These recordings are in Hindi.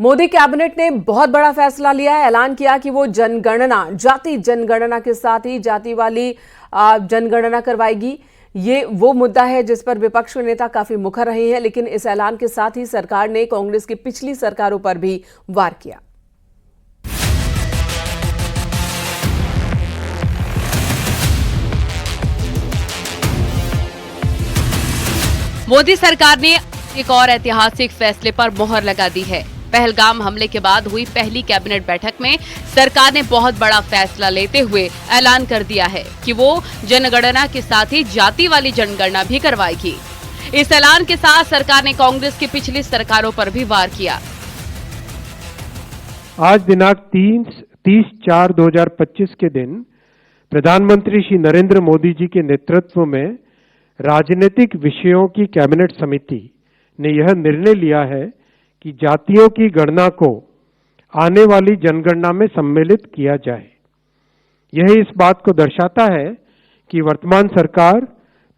मोदी कैबिनेट ने बहुत बड़ा फैसला लिया है। ऐलान किया कि वो जनगणना, जाति जनगणना के साथ ही जाति वाली जनगणना करवाएगी। ये वो मुद्दा है जिस पर विपक्ष के नेता काफी मुखर रहे हैं, लेकिन इस ऐलान के साथ ही सरकार ने कांग्रेस की पिछली सरकारों पर भी वार किया। मोदी सरकार ने एक और ऐतिहासिक फैसले पर मोहर लगा दी है। पहलगाम हमले के बाद हुई पहली कैबिनेट बैठक में सरकार ने बहुत बड़ा फैसला लेते हुए ऐलान कर दिया है कि वो जनगणना के साथ ही जाति वाली जनगणना भी करवाएगी। इस ऐलान के साथ सरकार ने कांग्रेस की पिछली सरकारों पर भी वार किया। आज दिनांक 30/4/2025 के दिन प्रधानमंत्री श्री नरेंद्र मोदी जी के नेतृत्व में राजनीतिक विषयों की कैबिनेट समिति ने यह निर्णय लिया है कि जातियों की गणना को आने वाली जनगणना में सम्मिलित किया जाए। यह इस बात को दर्शाता है कि वर्तमान सरकार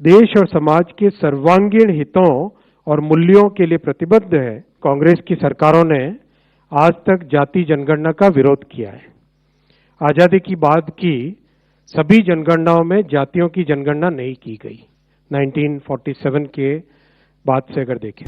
देश और समाज के सर्वांगीण हितों और मूल्यों के लिए प्रतिबद्ध है। कांग्रेस की सरकारों ने आज तक जाति जनगणना का विरोध किया है। आजादी की बाद की सभी जनगणनाओं में जातियों की जनगणना नहीं की गई। 1947 के बाद से अगर देखें,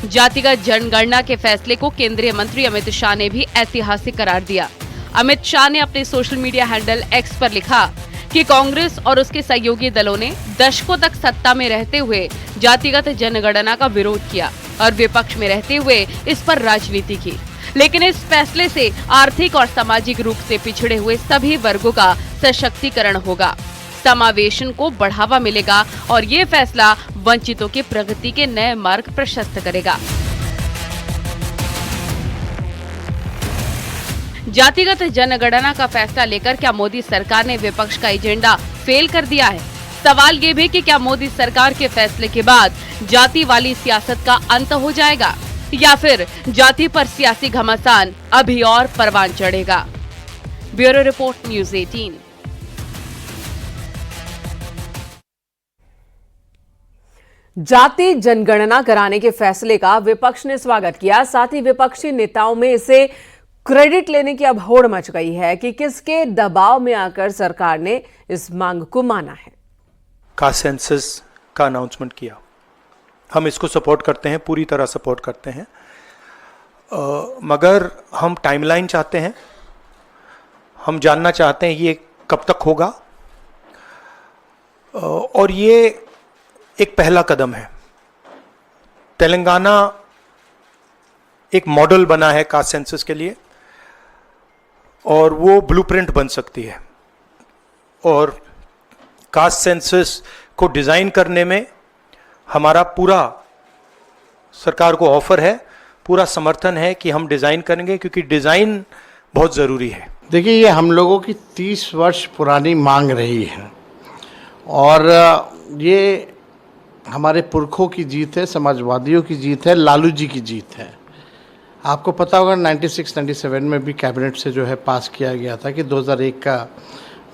जातिगत जनगणना के फैसले को केंद्रीय मंत्री अमित शाह ने भी ऐतिहासिक करार दिया। अमित शाह ने अपने सोशल मीडिया हैंडल एक्स पर लिखा कि कांग्रेस और उसके सहयोगी दलों ने दशकों तक सत्ता में रहते हुए जातिगत जनगणना का विरोध किया और विपक्ष में रहते हुए इस पर राजनीति की, लेकिन इस फैसले से आर्थिक और सामाजिक रूप से पिछड़े हुए सभी वर्गों का सशक्तिकरण होगा, समावेशन को बढ़ावा मिलेगा और ये फैसला वंचितों की प्रगति के नए मार्ग प्रशस्त करेगा। जातिगत जनगणना का फैसला लेकर क्या मोदी सरकार ने विपक्ष का एजेंडा फेल कर दिया है? सवाल ये भी कि क्या मोदी सरकार के फैसले के बाद जाति वाली सियासत का अंत हो जाएगा या फिर जाति पर सियासी घमासान अभी और परवान चढ़ेगा? Bureau report, news 18। जाति जनगणना कराने के फैसले का विपक्ष ने स्वागत किया। साथ ही विपक्षी नेताओं में इसे क्रेडिट लेने की अब होड़ मच गई है कि किसके दबाव में आकर सरकार ने इस मांग को माना है। कास्ट सेंसस का अनाउंसमेंट किया, हम इसको सपोर्ट करते हैं, पूरी तरह सपोर्ट करते हैं, मगर हम टाइमलाइन चाहते हैं। हम जानना चाहते हैं ये कब तक होगा, और ये एक पहला कदम है। तेलंगाना एक मॉडल बना है कास्ट सेंसस के लिए और वो ब्लूप्रिंट बन सकती है, और कास्ट सेंसस को डिज़ाइन करने में हमारा पूरा सरकार को ऑफर है, पूरा समर्थन है कि हम डिज़ाइन करेंगे, क्योंकि डिज़ाइन बहुत ज़रूरी है। देखिए, ये हम लोगों की 30 वर्ष पुरानी मांग रही है और ये हमारे पुरखों की जीत है, समाजवादियों की जीत है, लालू जी की जीत है। आपको पता होगा 96-97 में भी कैबिनेट से जो है पास किया गया था कि 2001 का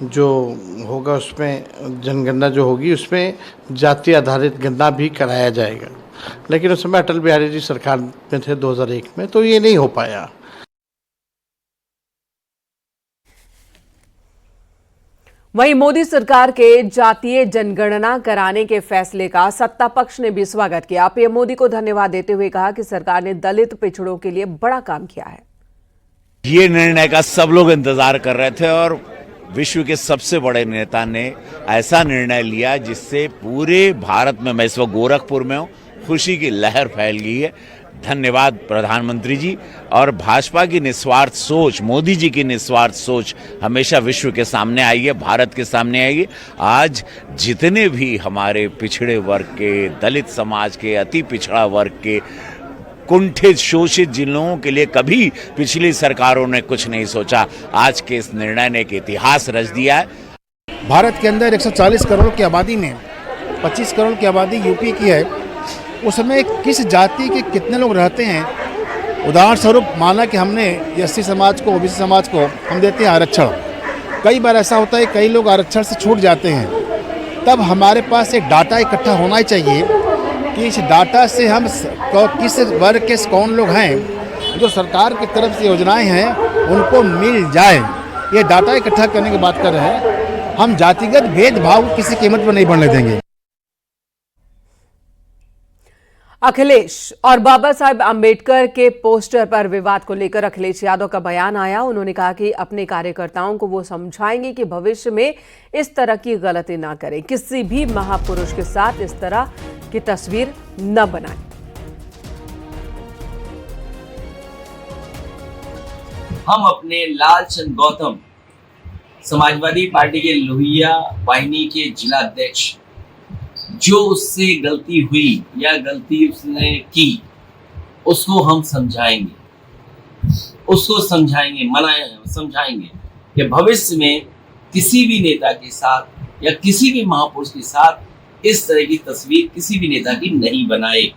जो होगा उसमें जनगणना जो होगी उसमें जाति आधारित गणना भी कराया जाएगा, लेकिन उस समय अटल बिहारी जी सरकार में थे 2001 में, तो ये नहीं हो पाया। वहीं मोदी सरकार के जातीय जनगणना कराने के फैसले का सत्ता पक्ष ने भी स्वागत किया। पीएम मोदी को धन्यवाद देते हुए कहा कि सरकार ने दलित पिछड़ों के लिए बड़ा काम किया है। ये निर्णय का सब लोग इंतजार कर रहे थे और विश्व के सबसे बड़े नेता ने ऐसा निर्णय लिया जिससे पूरे भारत में, मैं इस वक्त गोरखपुर में हूँ, खुशी की लहर फैल गई है। धन्यवाद प्रधानमंत्री जी। और भाजपा की निस्वार्थ सोच, मोदी जी की निस्वार्थ सोच हमेशा विश्व के सामने आई है, भारत के सामने आएगी। आज जितने भी हमारे पिछड़े वर्ग के, दलित समाज के, अति पिछड़ा वर्ग के, कुंठित शोषित जिन लोगों के लिए कभी पिछली सरकारों ने कुछ नहीं सोचा, आज के इस निर्णय ने एक इतिहास रच दिया है। भारत के अंदर 140 करोड़ की आबादी में 25 करोड़ की आबादी यूपी की है। उस समय किस जाति के कितने लोग रहते हैं, उदाहरण स्वरूप माना कि हमने एससी समाज को, ओबीसी समाज को हम देते हैं आरक्षण। कई बार ऐसा होता है कई लोग आरक्षण से छूट जाते हैं, तब हमारे पास एक डाटा इकट्ठा होना ही चाहिए कि इस डाटा से हम किस वर्ग के कौन लोग हैं जो सरकार की तरफ से योजनाएं हैं उनको मिल जाए, ये डाटा इकट्ठा करने की बात कर रहे हैं। हम जातिगत भेदभाव किसी कीमत पर नहीं बढ़ने देंगे। अखिलेश और बाबा साहेब आम्बेडकर के पोस्टर पर विवाद को लेकर अखिलेश यादव का बयान आया। उन्होंने कहा कि अपने कार्यकर्ताओं को वो समझाएंगे कि भविष्य में इस तरह की गलती ना करें, किसी भी महापुरुष के साथ इस तरह की तस्वीर न बनाएं। हम अपने लालचंद गौतम समाजवादी पार्टी के लोहिया वाहिनी के जिला अध्यक्ष, जो उससे गलती हुई या गलती उसने की, उसको हम समझाएंगे, समझाएंगे कि भविष्य में किसी भी नेता के साथ या किसी भी महापुरुष के साथ इस तरह की तस्वीर किसी भी नेता की नहीं बनाए।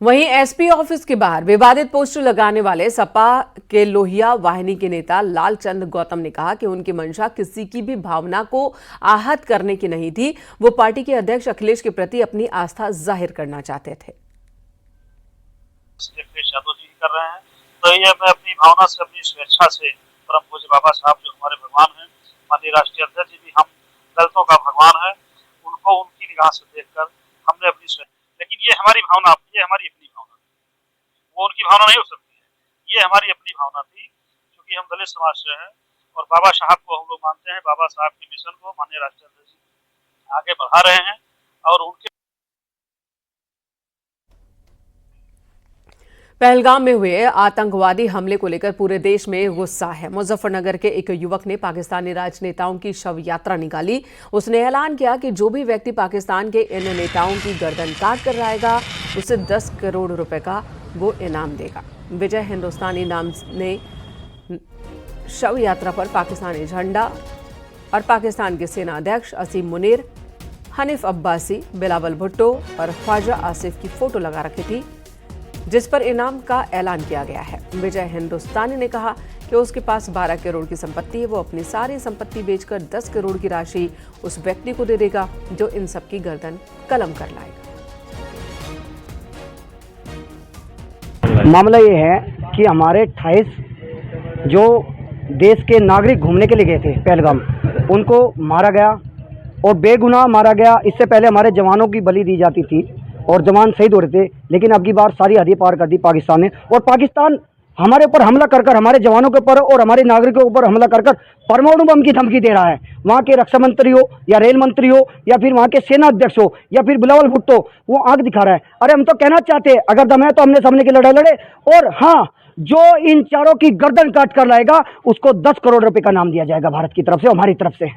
वहीं एसपी ऑफिस के बाहर विवादित पोस्टर लगाने वाले सपा के लोहिया वाहिनी के नेता लालचंद गौतम ने कहा कि उनकी मंशा किसी की भी भावना को आहत करने की नहीं थी। वो पार्टी के अध्यक्ष अखिलेश के प्रति अपनी आस्था जाहिर करना चाहते थे। अखिलेश यादव जी कर रहे हैं, तो ये मैं अपनी भावना से, अपनी स्वेच्छा से परम पूज्य बाबा साहब जो हमारे भगवान हैं, माननीय राष्ट्रीय अध्यक्ष जी भी हम दलितों का भगवान है, उनको उनकी निगाह से देखकर हमने अपनी, लेकिन ये हमारी भावना, ये हमारी अपनी भावना, वो उनकी भावना नहीं हो सकती है, ये हमारी अपनी भावना थी, क्योंकि हम दलित समाज से हैं और बाबा साहब को हम लोग मानते हैं। बाबा साहब के मिशन को माननीय राष्ट्रीय अध्यक्ष जी आगे बढ़ा रहे हैं और उनके पहलगाम में हुए आतंकवादी हमले को लेकर पूरे देश में गुस्सा है। मुजफ्फरनगर के एक युवक ने पाकिस्तानी राजनेताओं की शव यात्रा निकाली। उसने ऐलान किया कि जो भी व्यक्ति पाकिस्तान के इन नेताओं की गर्दन काट कर लाएगा उसे 10 करोड़ रुपए का वो इनाम देगा। विजय हिंदुस्तानी नाम ने शव यात्रा पर पाकिस्तानी झंडा और पाकिस्तान के सेना अध्यक्ष असीम मुनीर, हनीफ अब्बासी, बिलावल भुट्टो और ख्वाजा आसिफ की फोटो लगा रखी थी, जिस पर इनाम का ऐलान किया गया है। विजय हिंदुस्तानी ने कहा कि उसके पास 12 करोड़ की संपत्ति है। वो अपनी सारी संपत्ति बेचकर 10 करोड़ की राशि उस व्यक्ति को दे देगा जो इन सब की गर्दन कलम कर लाएगा। मामला ये है कि हमारे 28 जो देश के नागरिक घूमने के लिए गए थे पहलगाम, उनको मारा गया और बेगुनाह मारा गया। इससे पहले हमारे जवानों की बलि दी जाती थी और जवान शहीद हो रहे थे, लेकिन अब की बार सारी हदें पार कर दी पाकिस्तान ने। और पाकिस्तान हमारे ऊपर हमला कर हमारे जवानों के ऊपर और हमारे नागरिकों के ऊपर हमला कर परमाणु बम की धमकी दे रहा है। वहाँ के रक्षा मंत्री हो या रेल मंत्री हो या फिर वहाँ के सेना अध्यक्ष हो या फिर बिलावल भुट्टो, वो आंख दिखा रहा है। अरे हम तो कहना चाहते हैं, अगर दम है तो हमने सामने की लड़ाई लड़े, और हाँ, जो इन चारों की गर्दन काट कर लाएगा उसको 10 करोड़ रुपए का नाम दिया जाएगा भारत की तरफ से, हमारी तरफ से।